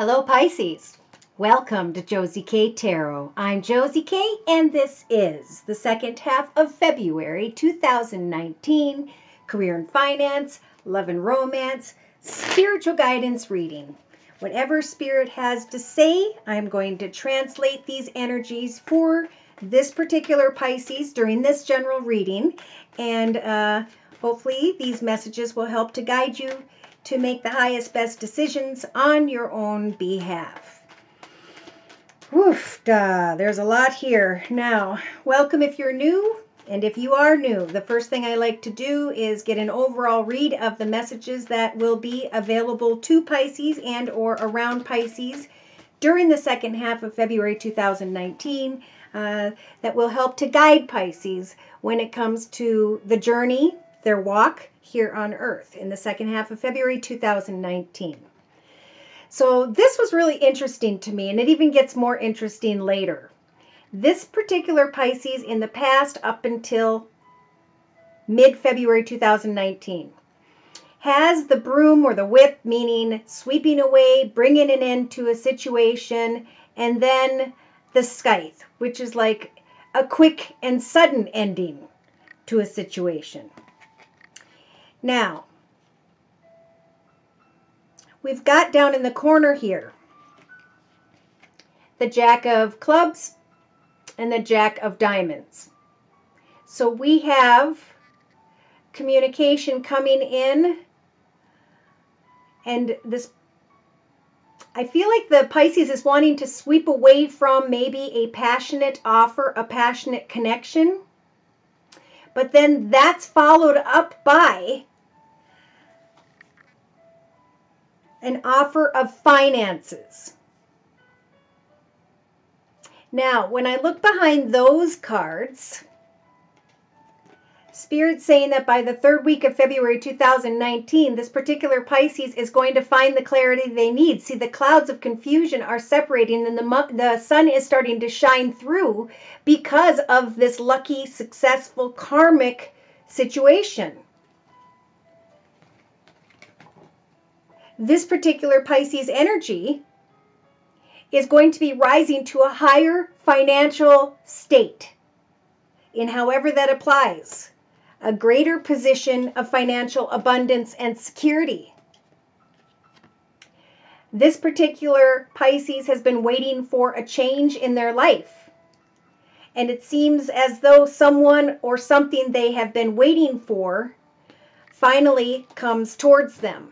Hello Pisces, welcome to Josie K Tarot. I'm Josie K and this is the second half of February 2019 career and finance, love and romance, spiritual guidance reading. Whatever Spirit has to say, I'm going to translate these energies for this particular Pisces during this general reading, and hopefully these messages will help to guide you to make the highest, best decisions on your own behalf. Woof, there's a lot here. Now, welcome if you're new, and if you are new, the first thing I like to do is get an overall read of the messages that will be available to Pisces and or around Pisces during the second half of February 2019 that will help to guide Pisces when it comes to the journey, their walk here on Earth in the second half of February 2019. So this was really interesting to me, and it even gets more interesting later. This particular Pisces in the past up until mid-February 2019 has the broom or the whip, meaning sweeping away, bringing an end to a situation, and then the scythe, which is like a quick and sudden ending to a situation. Now, we've got down in the corner here the Jack of Clubs and the Jack of Diamonds. So we have communication coming in, and this, I feel like the Pisces is wanting to sweep away from maybe a passionate offer, a passionate connection, but then that's followed up by an offer of finances. Now, when I look behind those cards, Spirit's saying that by the third week of February 2019, this particular Pisces is going to find the clarity they need. See, the clouds of confusion are separating and the sun is starting to shine through because of this lucky, successful, karmic situation. This particular Pisces energy is going to be rising to a higher financial state in however that applies, a greater position of financial abundance and security. This particular Pisces has been waiting for a change in their life, and it seems as though someone or something they have been waiting for finally comes towards them.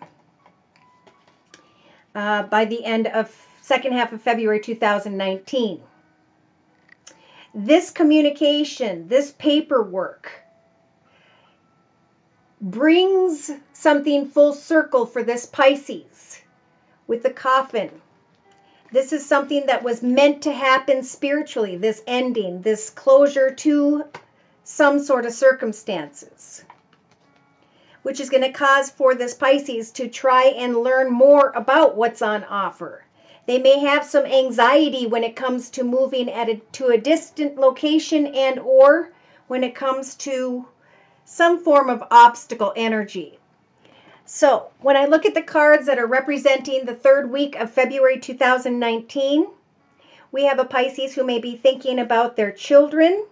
By the end of second half of February 2019. This communication, this paperwork brings something full circle for this Pisces with the coffin. This is something that was meant to happen spiritually, this ending, this closure to some sort of circumstances, which is going to cause for this Pisces to try and learn more about what's on offer. They may have some anxiety when it comes to moving to a distant location and or when it comes to some form of obstacle energy. So when I look at the cards that are representing the third week of February 2019, we have a Pisces who may be thinking about their children.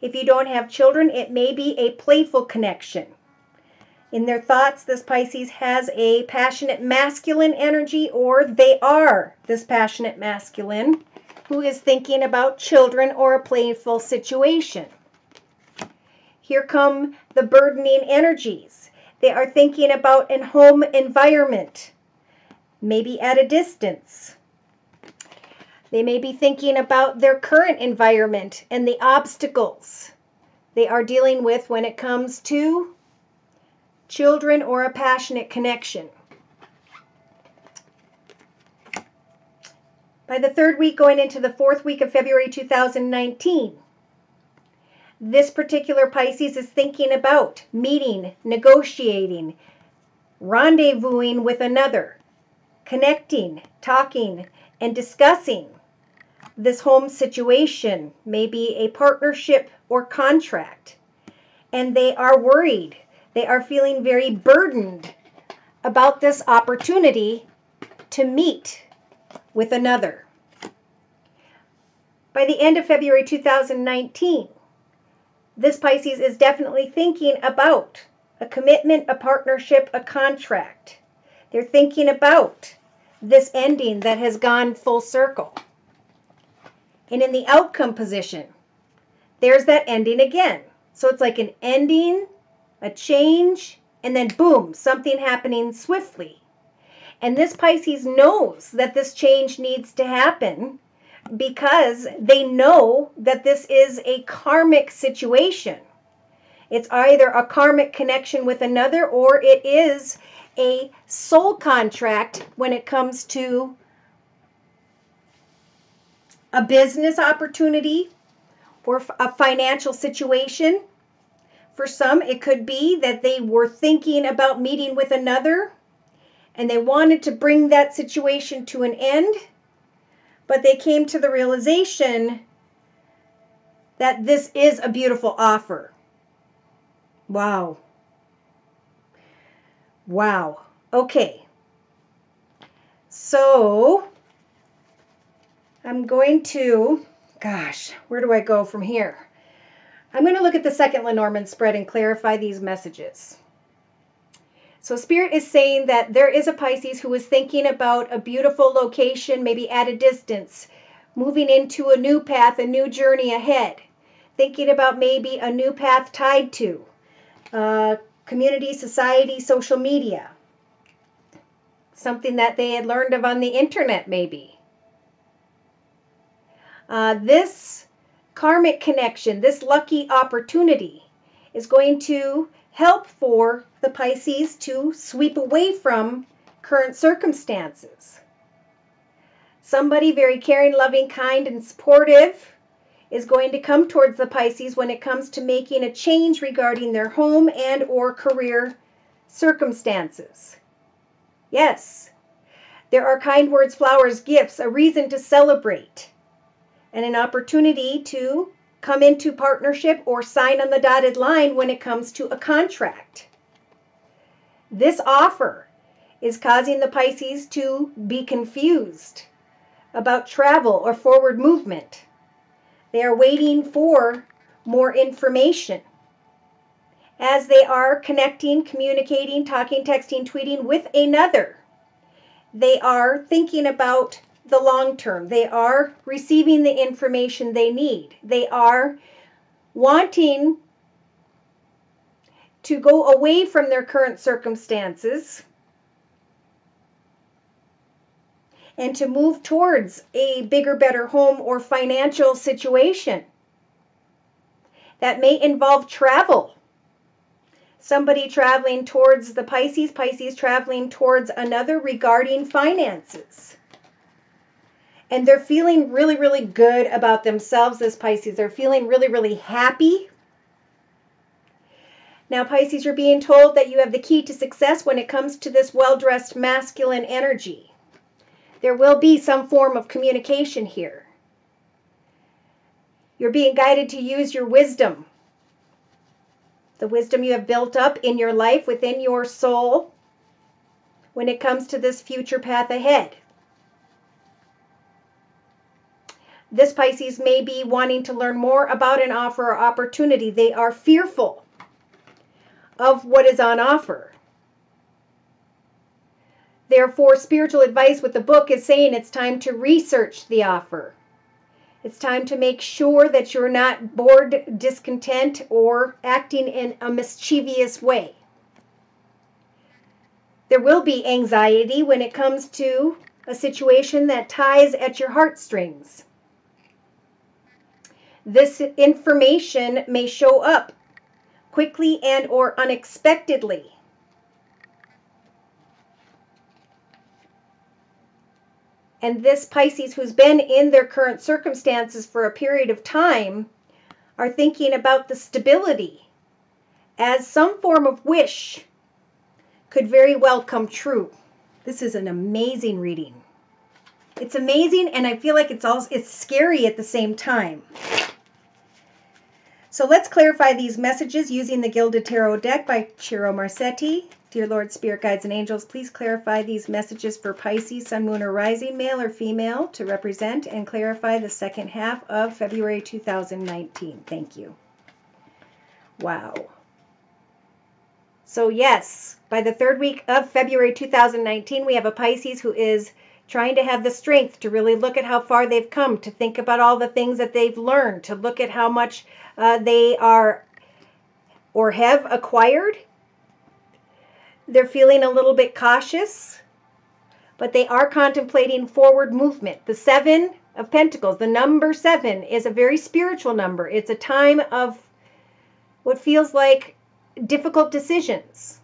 If you don't have children, it may be a playful connection. In their thoughts, this Pisces has a passionate masculine energy, or they are this passionate masculine who is thinking about children or a playful situation. Here come the burdening energies. They are thinking about a home environment, maybe at a distance. They may be thinking about their current environment and the obstacles they are dealing with when it comes to children or a passionate connection. By the third week going into the fourth week of February 2019, this particular Pisces is thinking about meeting, negotiating, rendezvousing with another, connecting, talking, and discussing this home situation, maybe a partnership or contract. And they are worried. They are feeling very burdened about this opportunity to meet with another. By the end of February 2019, this Pisces is definitely thinking about a commitment, a partnership, a contract. They're thinking about this ending that has gone full circle. And in the outcome position, there's that ending again. So it's like an ending, a change, and then boom, something happening swiftly. And this Pisces knows that this change needs to happen because they know that this is a karmic situation. It's either a karmic connection with another, or it is a soul contract when it comes to a business opportunity or a financial situation. For some, it could be that they were thinking about meeting with another and they wanted to bring that situation to an end, but they came to the realization that this is a beautiful offer. Wow. Wow. Okay. So I'm going to, gosh, where do I go from here? I'm going to look at the second Lenormand spread and clarify these messages. So Spirit is saying that there is a Pisces who is thinking about a beautiful location, maybe at a distance, moving into a new path, a new journey ahead, thinking about maybe a new path tied to community, society, social media, something that they had learned of on the internet maybe. This karmic connection, this lucky opportunity is going to help for the Pisces to sweep away from current circumstances. Somebody very caring, loving, kind, and supportive is going to come towards the Pisces when it comes to making a change regarding their home and or career circumstances. Yes, there are kind words, flowers, gifts, a reason to celebrate, and an opportunity to come into partnership or sign on the dotted line when it comes to a contract. This offer is causing the Pisces to be confused about travel or forward movement. They are waiting for more information as they are connecting, communicating, talking, texting, tweeting with another. They are thinking about the long term. They are receiving the information they need. They are wanting to go away from their current circumstances and to move towards a bigger, better home or financial situation. That may involve travel. Somebody traveling towards the Pisces, Pisces traveling towards another regarding finances. And they're feeling really, really good about themselves, this Pisces. They're feeling really, really happy. Now, Pisces, you're being told that you have the key to success when it comes to this well-dressed masculine energy. There will be some form of communication here. You're being guided to use your wisdom. The wisdom you have built up in your life, within your soul, when it comes to this future path ahead. This Pisces may be wanting to learn more about an offer or opportunity. They are fearful of what is on offer. Therefore, spiritual advice with the book is saying it's time to research the offer. It's time to make sure that you're not bored, discontent, or acting in a mischievous way. There will be anxiety when it comes to a situation that ties at your heartstrings. This information may show up quickly and or unexpectedly. And this Pisces who's been in their current circumstances for a period of time are thinking about the stability as some form of wish could very well come true. This is an amazing reading. It's amazing, and I feel like it's scary at the same time. So let's clarify these messages using the Gilded Tarot deck by Ciro Marsetti, Dear Lord, Spirit Guides, and Angels, please clarify these messages for Pisces, Sun, Moon, or Rising, male or female, to represent and clarify the second half of February 2019. Thank you. Wow. So yes, by the third week of February 2019, we have a Pisces who is trying to have the strength to really look at how far they've come, to think about all the things that they've learned, to look at how much they are or have acquired. They're feeling a little bit cautious, but they are contemplating forward movement. The Seven of Pentacles, the number 7, is a very spiritual number. It's a time of what feels like difficult decisions.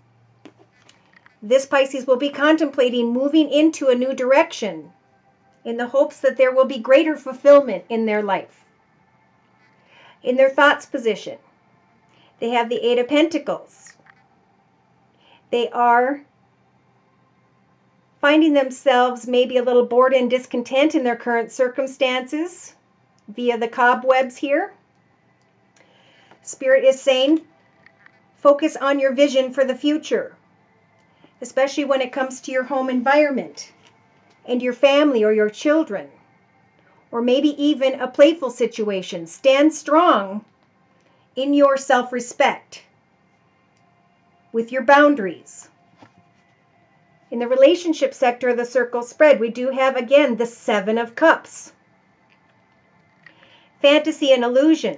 This Pisces will be contemplating moving into a new direction in the hopes that there will be greater fulfillment in their life. In their thoughts position, they have the 8 of Pentacles. They are finding themselves maybe a little bored and discontent in their current circumstances via the cobwebs here. Spirit is saying, focus on your vision for the future, especially when it comes to your home environment and your family or your children, or maybe even a playful situation. Stand strong in your self-respect with your boundaries. In the relationship sector of the circle spread, we do have, again, the 7 of Cups. Fantasy and illusion.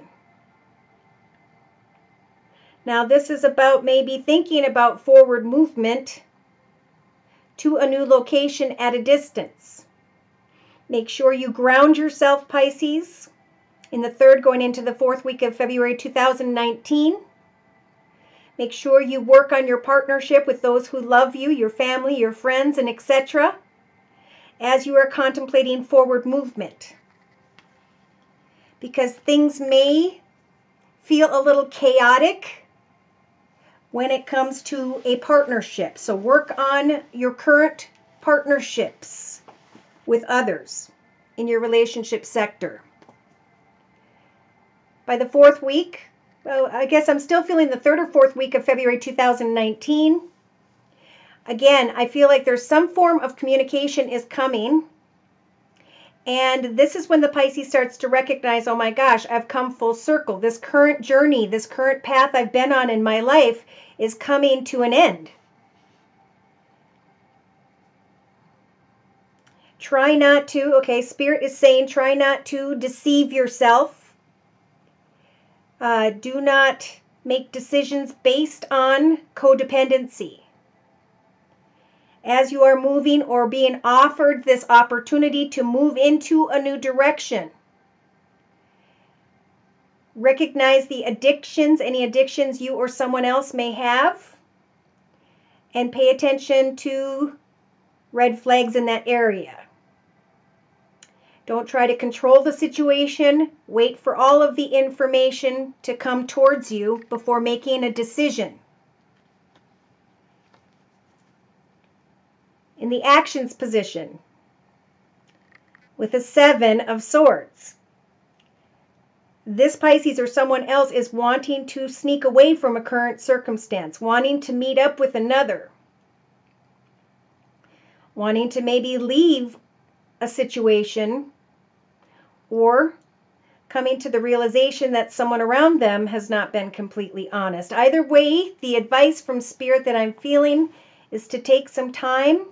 Now, this is about maybe thinking about forward movement to a new location at a distance. Make sure you ground yourself, Pisces, in the third going into the fourth week of February 2019. Make sure you work on your partnership with those who love you, your family, your friends, and etc., as you are contemplating forward movement. Because things may feel a little chaotic when it comes to a partnership. So work on your current partnerships with others in your relationship sector. By the fourth week, well, I guess I'm still feeling the third or fourth week of February 2019. Again, I feel like there's some form of communication is coming. And this is when the Pisces starts to recognize, oh my gosh, I've come full circle. This current journey, this current path I've been on in my life is coming to an end. Try not to, okay, Spirit is saying, try not to deceive yourself. Do not make decisions based on codependency. As you are moving or being offered this opportunity to move into a new direction, recognize the addictions, any addictions you or someone else may have, and pay attention to red flags in that area. Don't try to control the situation. Wait for all of the information to come towards you before making a decision. In the actions position, with a 7 of Swords, this Pisces or someone else is wanting to sneak away from a current circumstance, wanting to meet up with another, wanting to maybe leave a situation, or coming to the realization that someone around them has not been completely honest. Either way, the advice from Spirit that I'm feeling is to take some time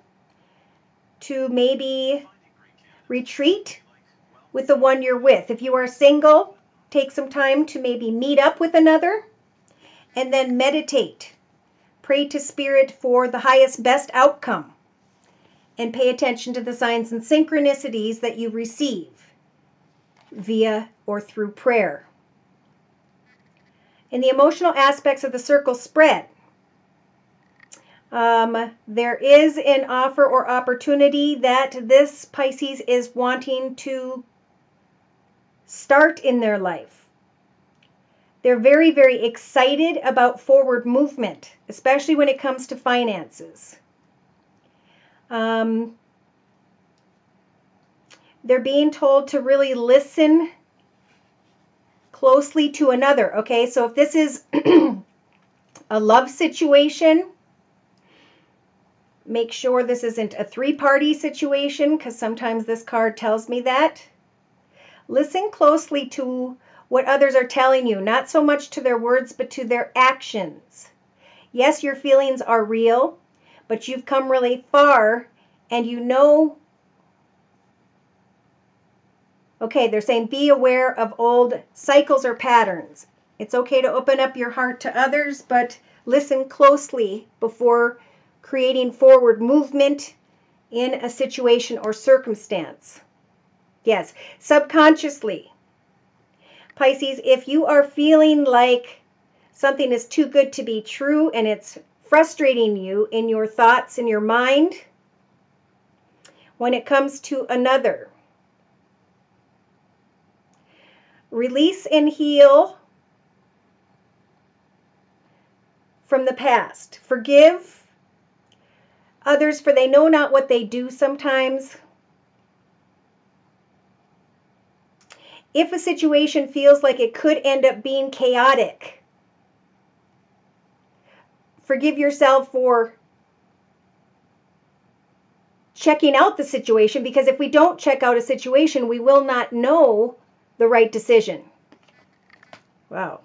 to maybe retreat with the one you're with. If you are single, take some time to maybe meet up with another, and then meditate. Pray to Spirit for the highest, best outcome, and pay attention to the signs and synchronicities that you receive via or through prayer. In the emotional aspects of the circle spread, there is an offer or opportunity that this Pisces is wanting to start in their life. They're very, very excited about forward movement, especially when it comes to finances. They're being told to really listen closely to another, okay? So if this is a love situation, Make sure this isn't a three-party situation, because sometimes this card tells me that. Listen closely to what others are telling you, not so much to their words, but to their actions. Yes, your feelings are real, but you've come really far, and you know. Okay, they're saying be aware of old cycles or patterns. It's okay to open up your heart to others, but listen closely before creating forward movement in a situation or circumstance. Yes, subconsciously. Pisces, if you are feeling like something is too good to be true and it's frustrating you in your thoughts, in your mind, when it comes to another, release and heal from the past. Forgive others, for they know not what they do sometimes. If a situation feels like it could end up being chaotic, forgive yourself for checking out the situation, because if we don't check out a situation, we will not know the right decision. Wow.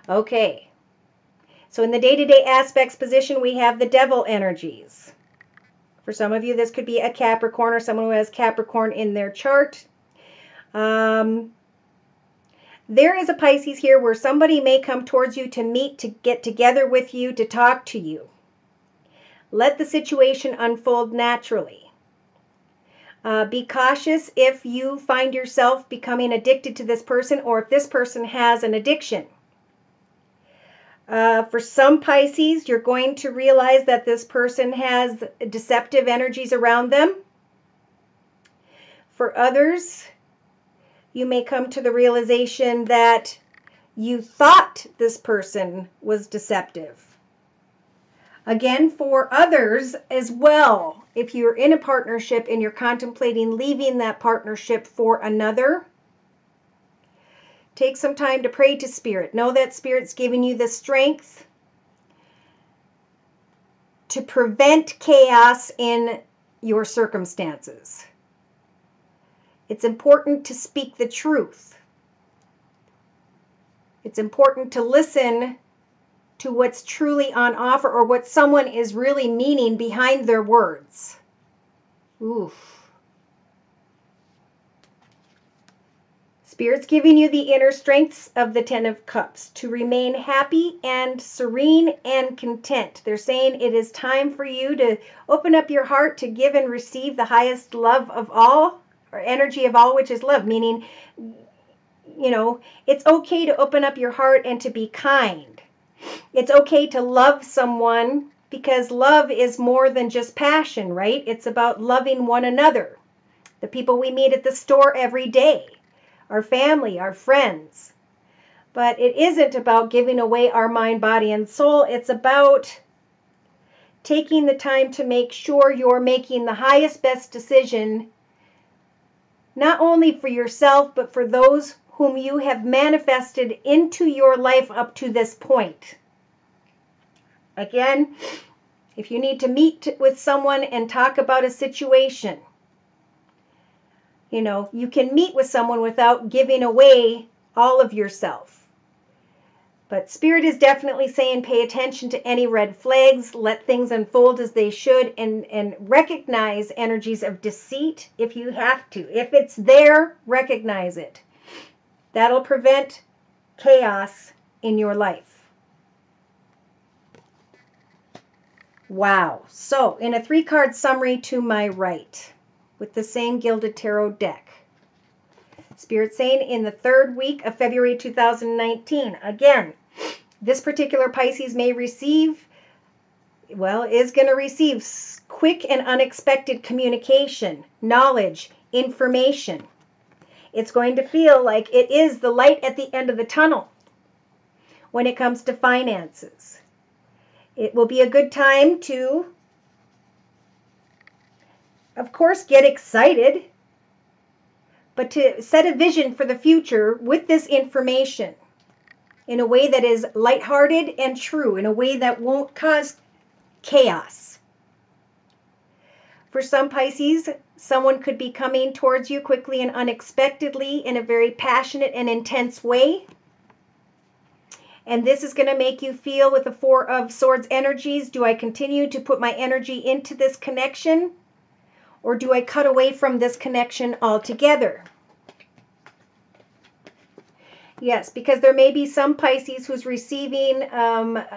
Okay. So in the day-to-day aspects position, we have the devil energies. For some of you, this could be a Capricorn or someone who has Capricorn in their chart. There is a Pisces here where somebody may come towards you to meet, to get together with you, to talk to you. Let the situation unfold naturally. Be cautious if you find yourself becoming addicted to this person, or if this person has an addiction. For some Pisces, you're going to realize that this person has deceptive energies around them. For others, you may come to the realization that you thought this person was deceptive. Again, for others as well, if you're in a partnership and you're contemplating leaving that partnership for another, take some time to pray to Spirit. Know that Spirit's giving you the strength to prevent chaos in your circumstances. It's important to speak the truth. It's important to listen to what's truly on offer, or what someone is really meaning behind their words. Oof. Spirit's giving you the inner strengths of the Ten of Cups to remain happy and serene and content. They're saying it is time for you to open up your heart to give and receive the highest love of all, or energy of all, which is love. Meaning, you know, it's okay to open up your heart and to be kind. It's okay to love someone, because love is more than just passion, right? It's about loving one another. The people we meet at the store every day, our family, our friends. But it isn't about giving away our mind, body, and soul. It's about taking the time to make sure you're making the highest, best decision, not only for yourself, but for those whom you have manifested into your life up to this point. Again, if you need to meet with someone and talk about a situation, you know, you can meet with someone without giving away all of yourself. But Spirit is definitely saying pay attention to any red flags, let things unfold as they should, and recognize energies of deceit if you have to. If it's there, recognize it. That'll prevent chaos in your life. Wow. So, in a 3-card summary to my right, with the same Gilded Tarot deck, Spirit saying in the 3rd week of February 2019, again, this particular Pisces may receive, well, is going to receive quick and unexpected communication, knowledge, information. It's going to feel like it is the light at the end of the tunnel when it comes to finances. It will be a good time to, of course, get excited, but to set a vision for the future with this information in a way that is lighthearted and true, in a way that won't cause chaos. For some Pisces, someone could be coming towards you quickly and unexpectedly in a very passionate and intense way. And this is going to make you feel, with the Four of Swords energies, do I continue to put my energy into this connection, or do I cut away from this connection altogether? Yes, because there may be some Pisces who's receiving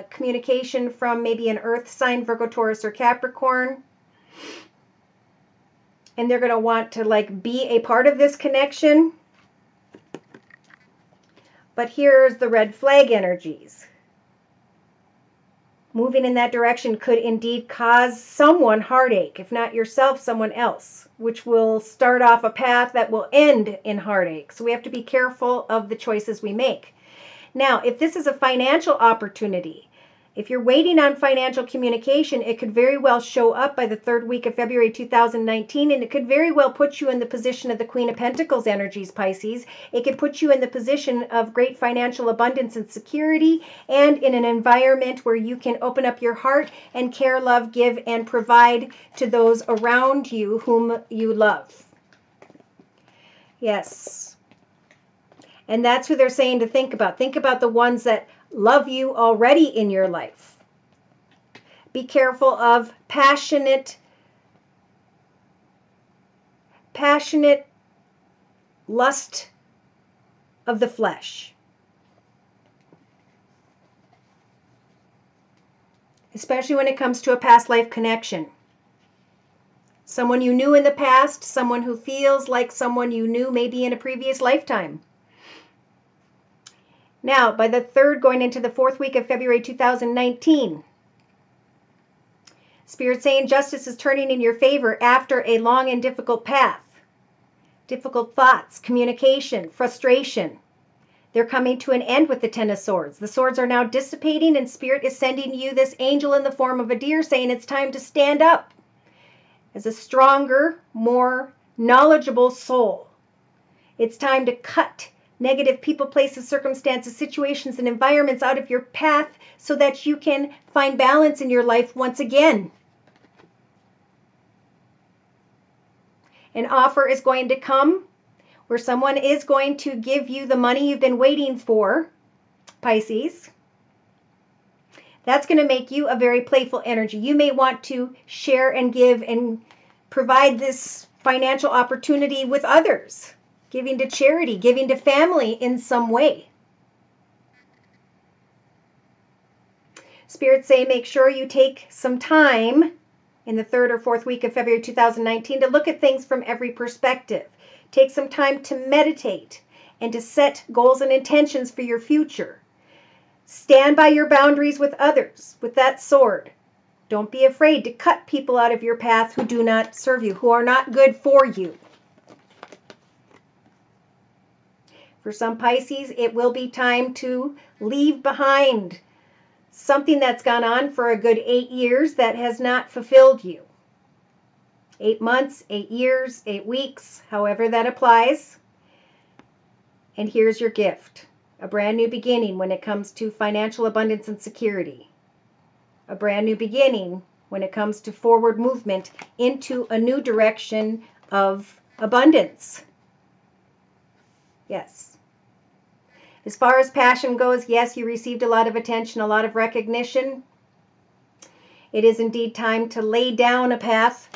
communication from maybe an earth sign, Virgo, Taurus, or Capricorn. And they're going to want to like be a part of this connection. But here's the red flag energies. Moving in that direction could indeed cause someone heartache, if not yourself, someone else, which will start off a path that will end in heartache. So we have to be careful of the choices we make. Now, if this is a financial opportunity, if you're waiting on financial communication, it could very well show up by the third week of February 2019, and it could very well put you in the position of the Queen of Pentacles energies, Pisces. It could put you in the position of great financial abundance and security, and in an environment where you can open up your heart and care, love, give, and provide to those around you whom you love. Yes. And that's who they're saying to think about. Think about the ones that love you already in your life. Be careful of passionate lust of the flesh. Especially when it comes to a past life connection. Someone you knew in the past, someone who feels like someone you knew maybe in a previous lifetime. Now, by the third, going into the fourth week of February 2019, Spirit saying justice is turning in your favor after a long and difficult path. Difficult thoughts, communication, frustration. They're coming to an end with the Ten of Swords. The swords are now dissipating, and Spirit is sending you this angel in the form of a deer saying it's time to stand up as a stronger, more knowledgeable soul. It's time to cut negative people, places, circumstances, situations, and environments out of your path so that you can find balance in your life once again. An offer is going to come where someone is going to give you the money you've been waiting for, Pisces. That's going to make you a very playful energy. You may want to share and give and provide this financial opportunity with others. Giving to charity, giving to family in some way. Spirits say make sure you take some time in the third or fourth week of February 2019 to look at things from every perspective. Take some time to meditate and to set goals and intentions for your future. Stand by your boundaries with others with that sword. Don't be afraid to cut people out of your path who do not serve you, who are not good for you. For some Pisces, it will be time to leave behind something that's gone on for a good 8 years that has not fulfilled you. 8 months, 8 years, 8 weeks, however that applies. And here's your gift. A brand new beginning when it comes to financial abundance and security. A brand new beginning when it comes to forward movement into a new direction of abundance. Yes. As far as passion goes, yes, you received a lot of attention, a lot of recognition. It is indeed time to lay down a path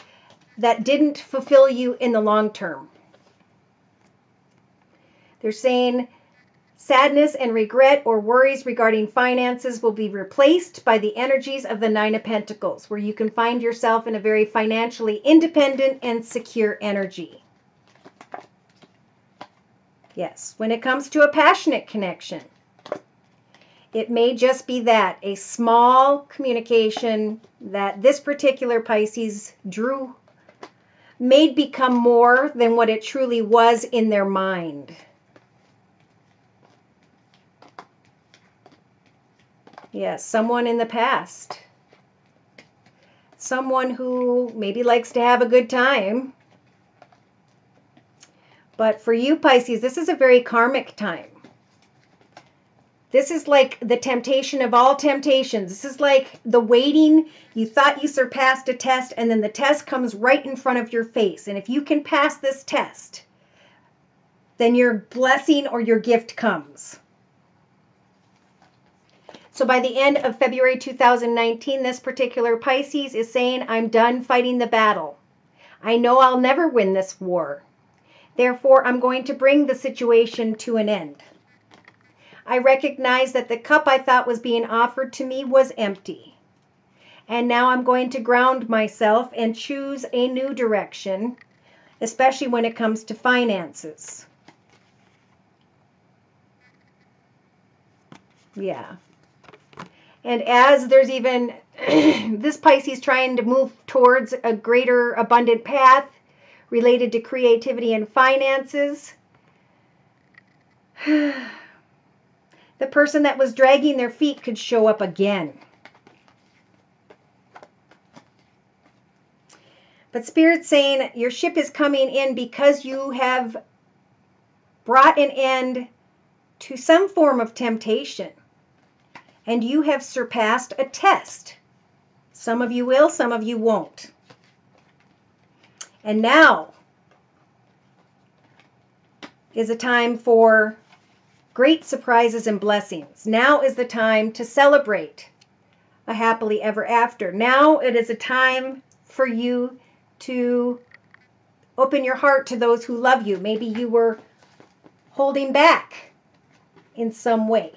that didn't fulfill you in the long term. They're saying sadness and regret or worries regarding finances will be replaced by the energies of the Nine of Pentacles, where you can find yourself in a very financially independent and secure energy. Yes, when it comes to a passionate connection, it may just be that, a small communication that this particular Pisces drew may become more than what it truly was in their mind. Yes, someone in the past. Someone who maybe likes to have a good time. But for you, Pisces, this is a very karmic time. This is like the temptation of all temptations. This is like the waiting. You thought you surpassed a test, and then the test comes right in front of your face. And if you can pass this test, then your blessing or your gift comes. So by the end of February 2019, this particular Pisces is saying, I'm done fighting the battle. I know I'll never win this war. Therefore, I'm going to bring the situation to an end. I recognize that the cup I thought was being offered to me was empty. And now I'm going to ground myself and choose a new direction, especially when it comes to finances. Yeah. And as there's even this Pisces trying to move towards a greater abundant path related to creativity and finances, the person that was dragging their feet could show up again. But Spirit's saying your ship is coming in because you have brought an end to some form of temptation. And you have surpassed a test. Some of you will, some of you won't. And now is a time for great surprises and blessings. Now is the time to celebrate a happily ever after. Now it is a time for you to open your heart to those who love you. Maybe you were holding back in some way.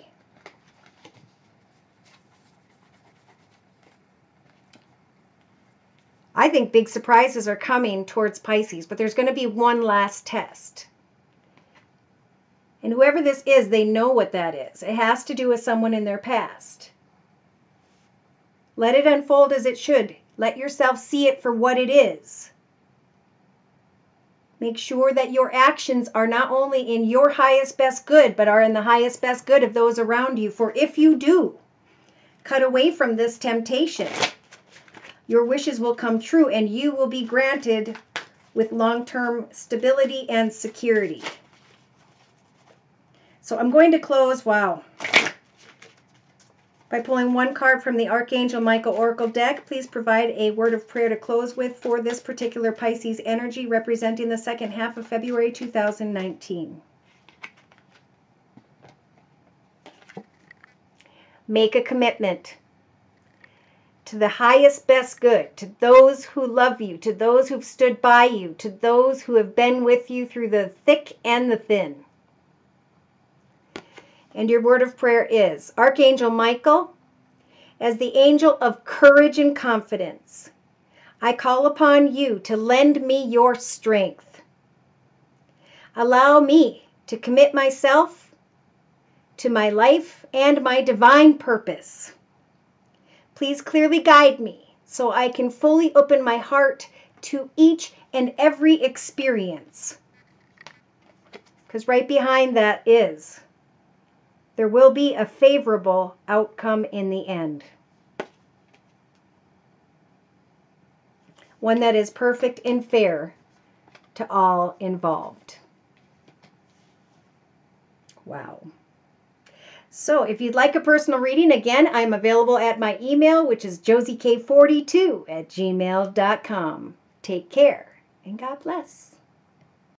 I think big surprises are coming towards Pisces, but there's going to be one last test. And whoever this is, they know what that is. It has to do with someone in their past. Let it unfold as it should. Let yourself see it for what it is. Make sure that your actions are not only in your highest best good, but are in the highest best good of those around you. For if you do, cut away from this temptation, your wishes will come true and you will be granted with long-term stability and security. So I'm going to close, by pulling one card from the Archangel Michael Oracle deck. Please provide a word of prayer to close with for this particular Pisces energy representing the second half of February 2019. Make a commitment to the highest best good, to those who love you, to those who've stood by you, to those who have been with you through the thick and the thin. And your word of prayer is, Archangel Michael, as the angel of courage and confidence, I call upon you to lend me your strength. Allow me to commit myself to my life and my divine purpose. Please clearly guide me so I can fully open my heart to each and every experience. Because right behind that is, there will be a favorable outcome in the end. One that is perfect and fair to all involved. Wow. So if you'd like a personal reading, again, I'm available at my email, which is josiek42@gmail.com. Take care and God bless.